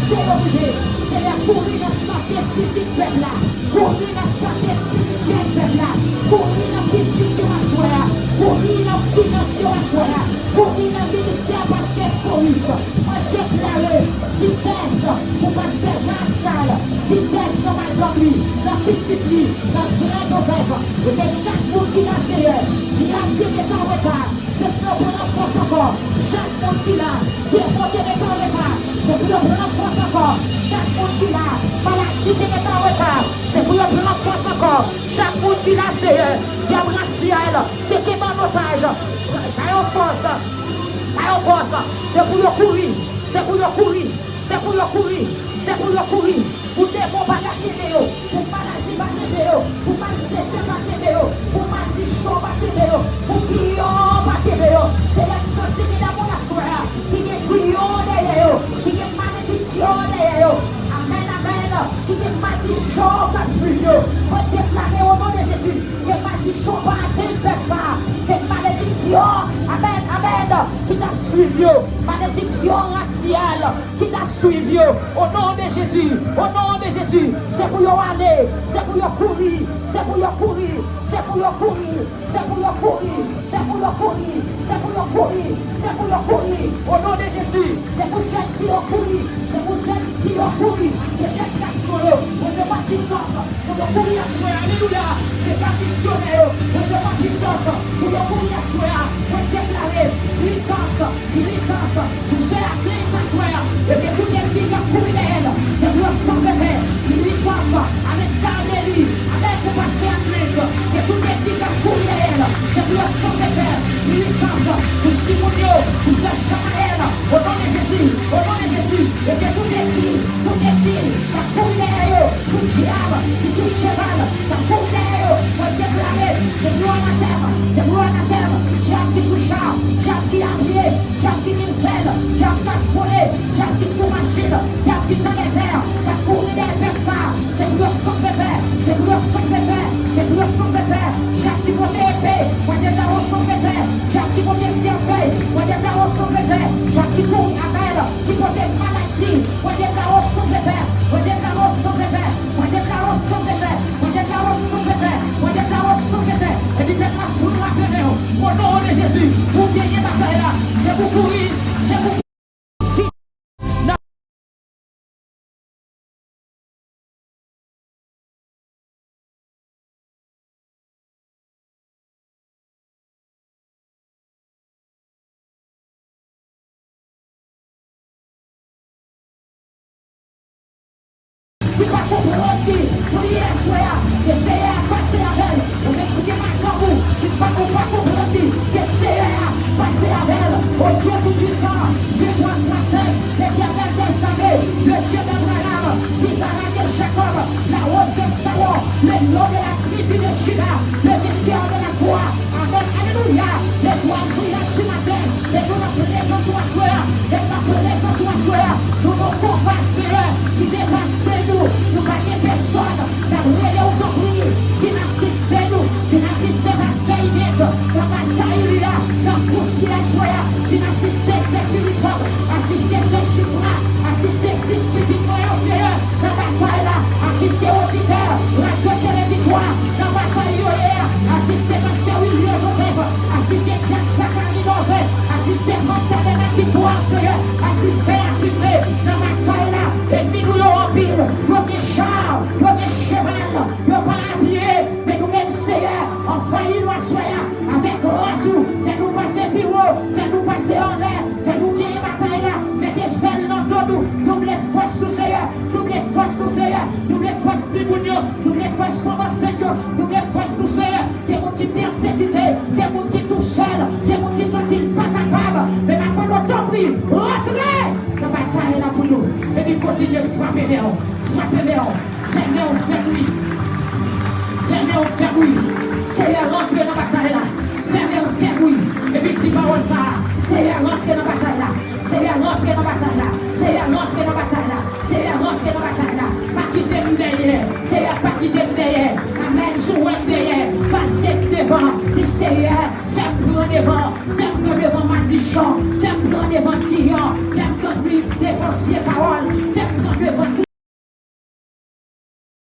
terrorisé. Seigneur, courir dans la santé physique peuple là. Courir dans la santé spirituelle peuple là. Courir dans la physique là. Courir dans la finance là. Courir dans le ministère parce que police. On déclare vitesse pour pasteur Jean-Sal. Vitesse dans ma famille, dans la petite vie, dans le grand novembre. Et que chaque monde qui n'a fait, qui a fait en retard, c'est pour le prendre en force encore. Chaque monde qui l'a, qui est monté en retard, c'est pour le prendre en force encore. Chaque monde qui l'a, maladie qui est en retard, c'est pour le prendre en force encore. Chaque monde qui l'a, c'est diable naturel, qui est en otage. Ça y est en force, c'est pour le courir, c'est pour le courir, c'est pour le courir, c'est pour le courir. Pour démon pas t'attirer, pour maladie pas t'attirer, pour maladie pas t'attirer, pour maladie chaud pas t'attirer, pour pion pas t'attirer. C'est la santé qui n'a pas la soirée, qui est pion derrière, qui est malédiction derrière. Amen, amen. Qui est malédiction pas t'attirer. On déclare au nom de Jésus, que malédiction pas t'attirer ça, que malédiction, amen, amen, qui t'a suivi, malédiction raciale, qui t'a suivi, au nom de Jésus, au nom de Jésus, c'est pour y aller, c'est pour y courir, c'est pour y courir, c'est pour y courir, c'est pour y courir, c'est pour y courir, c'est pour y courir, c'est pour y courir, au nom de Jésus, c'est pour jeune qui a courir, c'est pour jeune qui a courir, c'est pour recevoir puissance, pour y courir à soi, alléluia, c'est pas missionnaire, recevoir puissance, pour y courir à soi, pour déclarer puissance, puissance, pour se la clé à soi, et que tout est vie qui a courir d'elle, c'est pour sans effet, puissance, à l'escale de lui, avec le pasteur Atlète, que tout est vie qui a courir d'elle, c'est pour sans effet, puissance, pour Simonio, pour sa Chamaël, au nom de Jésus, et que tout est vie qui a courir d'elle, pour diable, pour tout cheval, qui a courir d'elle, pour déclarer, c'est pour la terre, c'est pour la terre, diable qui sous char, diable qui a pied, diable qui mincelle, diable qui a volé, diable qui sous machine, diable qui dans les airs, qui a couru des personnes, c'est pour le sang effet, c'est pour le sang effet, c'est pour le sang effet, diable qui monte épée, moi j'ai là au sang effet, diable qui monte cercueil, moi j'ai là au sang effet, diable qui court à belle, qui monte maladie, moi j'ai là au sang effet, moi j'ai là au sang effet, moi j'ai là au sang effet, moi j'ai là au sang effet, moi j'ai là au sang effet, et puis peut-être la foule va venir, au nom de Jésus, vous gagnez ma bataille là, c'est pour courir, c'est pour qui va comprendre pour y asseoir, que c'est à passer avec elle. On écoute ma tambour, qui va comprendre que c'est à passer avec elle. Au Dieu tout-puissant, Dieu de la terre, l'Éternel des armées, le Dieu d'Abraham, Isaac et Jacob, la rose de Salon, le nom de la tribu de Juda, le victoire de la croix. Amen, alléluia. L'étoile brillante sur la terre, et nous la présence sur la soeur, et la présence sur la soeur, nous nos combats, Seigneur, qui dépassent nous. Nous gagnons personne, la brûlée au compris, qui n'assiste nous, qui n'assiste pas à Caïmètre, dans la Caïlia, dans le poussière, qui n'assiste ses puissants, assister ses chiffres, assister ses petits moyens, Seigneur, dans la bataille là, assister aux leaders, raconter les victoires, dans la bataille hier, assister Pasteur William Joseph, assister Zachary Joseph, assister Pasteur de la victoire, Seigneur, assister, dans la bataille là, et puis nous l'aurons pile, le char, le cheval, le parapied, mais nous-mêmes, Seigneur, on faillit nous asseoir avec l'oiseau, fais-nous passer plus haut, fais-nous passer en l'air, fais-nous gagner bataille là, mettez celle dans nous, double force au Seigneur, double force au Seigneur, double force du mounion, double force comme un Seigneur, double force au Seigneur, des gens qui persécutent, des gens qui tout seuls, des gens qui sont pas capables, mais maintenant, t'en prie, rentrez, la bataille là pour nous, et puis continuez de frapper Léon.